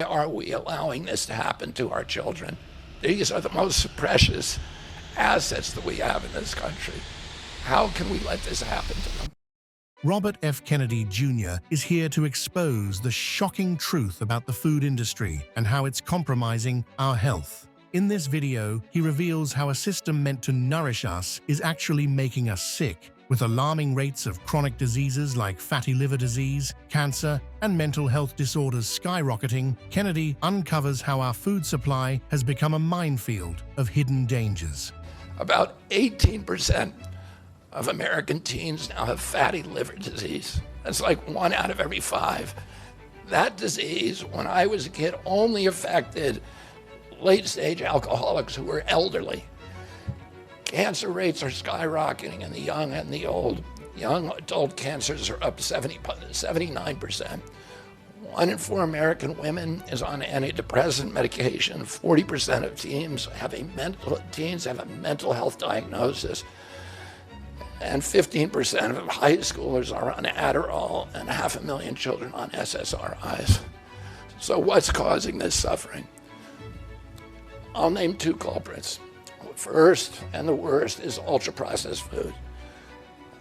Are we allowing this to happen to our children? These are the most precious assets that we have in this country. How can we let this happen to them? Robert F. Kennedy Jr. is here to expose the shocking truth about the food industry and how it's compromising our health. In this video, he reveals how a system meant to nourish us is actually making us sick, with alarming rates of chronic diseases like fatty liver disease, cancer, and mental health disorders skyrocketing. Kennedy uncovers how our food supply has become a minefield of hidden dangers. About 18% of American teens now have fatty liver disease. That's like 1 out of every 5. That disease, when I was a kid, only affected late-stage alcoholics who were elderly. Cancer rates are skyrocketing in the young and the old. Young adult cancers are up 79%. 1 in 4 American women is on antidepressant medication. 40% of teens have a mental health diagnosis. And 15% of high schoolers are on Adderall, and 500,000 children on SSRIs. So what's causing this suffering? I'll name 2 culprits. First, and the worst, is ultra-processed food.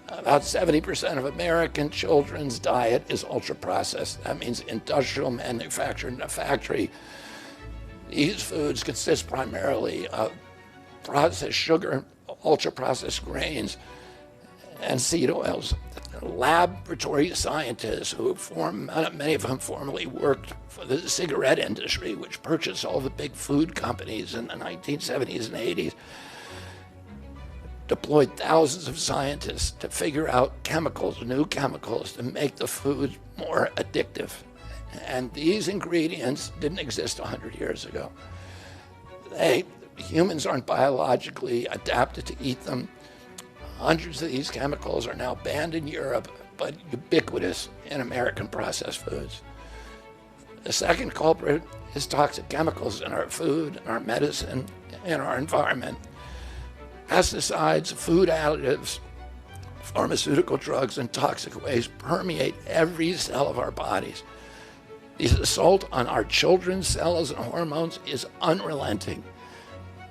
About 70% of American children's diet is ultra-processed. That means industrial manufactured in a factory. These foods consist primarily of processed sugar, ultra-processed grains, and seed oils. Laboratory scientists who many of them formerly worked for the cigarette industry, which purchased all the big food companies in the 1970s and 80s, deployed thousands of scientists to figure out new chemicals to make the food more addictive. And these ingredients didn't exist 100 years ago. Humans aren't biologically adapted to eat them. Hundreds of these chemicals are now banned in Europe, but ubiquitous in American processed foods. The second culprit is toxic chemicals in our food, in our medicine, in our environment. Pesticides, food additives, pharmaceutical drugs, and toxic waste permeate every cell of our bodies. The assault on our children's cells and hormones is unrelenting.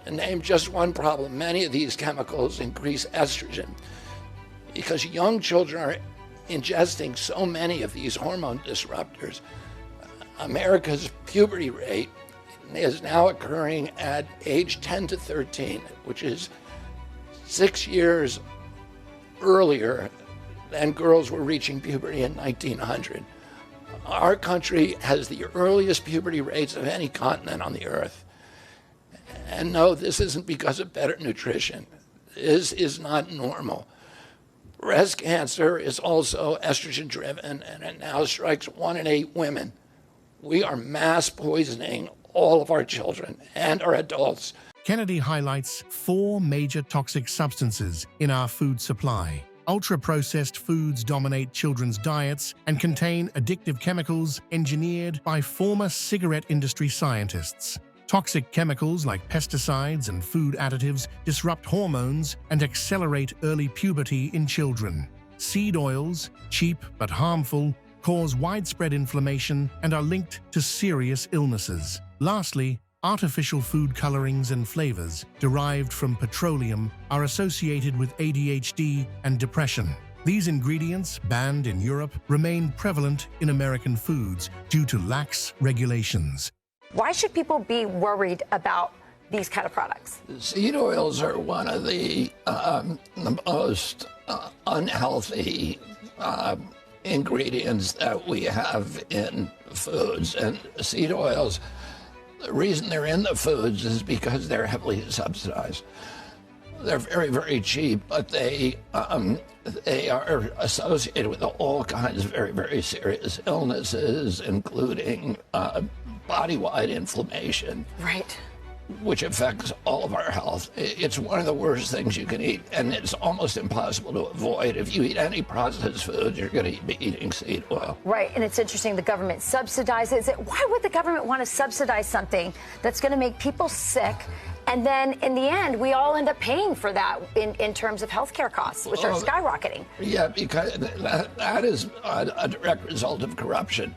To name just one problem, many of these chemicals increase estrogen. Because young children are ingesting so many of these hormone disruptors, America's puberty rate is now occurring at age 10 to 13, which is 6 years earlier than girls were reaching puberty in 1900. Our country has the earliest puberty rates of any continent on the earth. And no, this isn't because of better nutrition. This is not normal. Breast cancer is also estrogen-driven, and it now strikes 1 in 8 women. We are mass poisoning all of our children and our adults. Kennedy highlights 4 major toxic substances in our food supply. Ultra-processed foods dominate children's diets and contain addictive chemicals engineered by former cigarette industry scientists. Toxic chemicals like pesticides and food additives disrupt hormones and accelerate early puberty in children. Seed oils, cheap but harmful, cause widespread inflammation and are linked to serious illnesses. Lastly, artificial food colorings and flavors derived from petroleum are associated with ADHD and depression. These ingredients, banned in Europe, remain prevalent in American foods due to lax regulations. Why should people be worried about these kind of products? Seed oils are one of the most unhealthy ingredients that we have in foods. And seed oils, the reason they're in the foods is because they're heavily subsidized. They're very, very cheap, but they are associated with all kinds of very, very serious illnesses, including body-wide inflammation, right, which affects all of our health. It's one of the worst things you can eat, and it's almost impossible to avoid. If you eat any processed food, you're going to be eating seed oil. Right, and it's interesting, the government subsidizes it. Why would the government want to subsidize something that's going to make people sick? And then in the end, we all end up paying for that in terms of healthcare costs, which are skyrocketing. Yeah, because that is a direct result of corruption.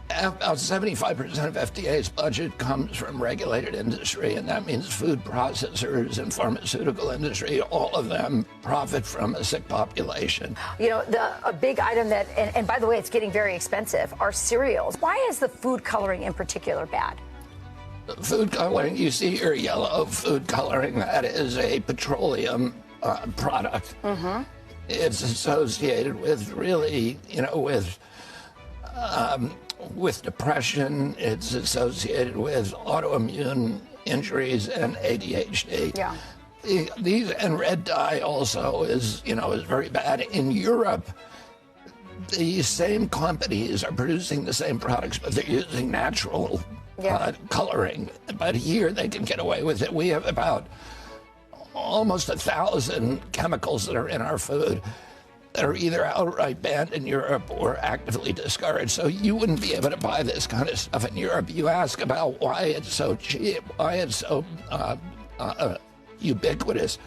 About 75% of FDA's budget comes from regulated industry, and that means food processors and pharmaceutical industry. All of them profit from a sick population. You know, a big item that, and by the way, it's getting very expensive, are cereals. Why is the food coloring in particular bad? Food coloring, you see here yellow food coloring, that is a petroleum product. Mm-hmm. It's associated with really, with depression. It's associated with autoimmune injuries and ADHD. Yeah. These, and red dye also is very bad. In Europe, the same companies are producing the same products, but they're using natural coloring. But here they can get away with it. We have about almost 1,000 chemicals that are in our food that are either outright banned in Europe or actively discouraged. So you wouldn't be able to buy this kind of stuff in Europe. You ask about why it's so cheap, why it's so ubiquitous.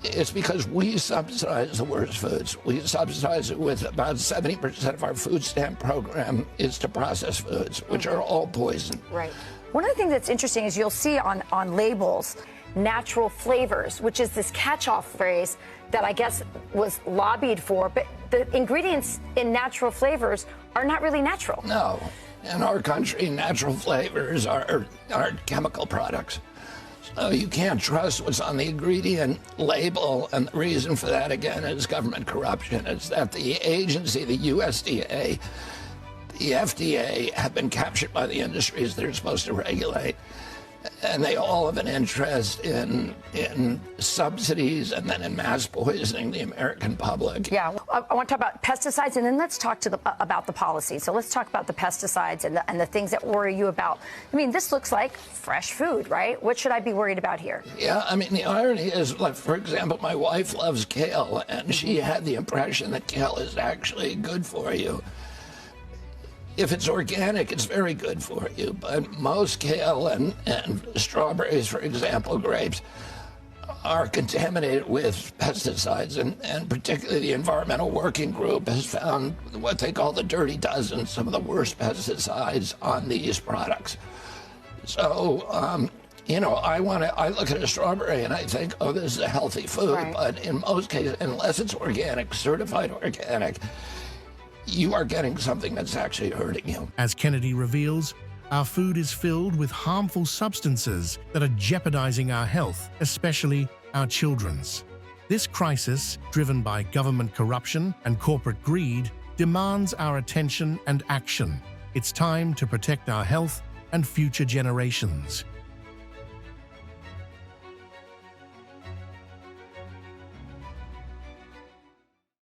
It's because we subsidize the worst foods. We subsidize it with about 70% of our food stamp program is to processed foods, which are all poison. Right. One of the things that's interesting is you'll see on labels, natural flavors, which is this catch-all phrase that I guess was lobbied for, but the ingredients in natural flavors are not really natural. No. In our country, natural flavors are chemical products. So you can't trust what's on the ingredient label, and the reason for that, again, is government corruption. It's that the agency, the USDA, the FDA, have been captured by the industries they're supposed to regulate. And they all have an interest in subsidies and then in mass poisoning the American public. Yeah, I want to talk about pesticides, and then let's talk about the policy. So let's talk about the pesticides and the things that worry you about. I mean, this looks like fresh food, right? What should I be worried about here? Yeah, I mean, the irony is, like, for example, my wife loves kale, and she had the impression that kale is actually good for you. If it's organic, it's very good for you, but most kale and strawberries, for example, grapes, are contaminated with pesticides, and particularly the Environmental Working Group has found what they call the dirty dozen, some of the worst pesticides on these products. So, I look at a strawberry and I think, oh, this is a healthy food, right. But in most cases, unless it's organic, certified organic, you are getting something that's actually hurting you. As Kennedy reveals, our food is filled with harmful substances that are jeopardizing our health, especially our children's. This crisis, driven by government corruption and corporate greed, demands our attention and action. It's time to protect our health and future generations.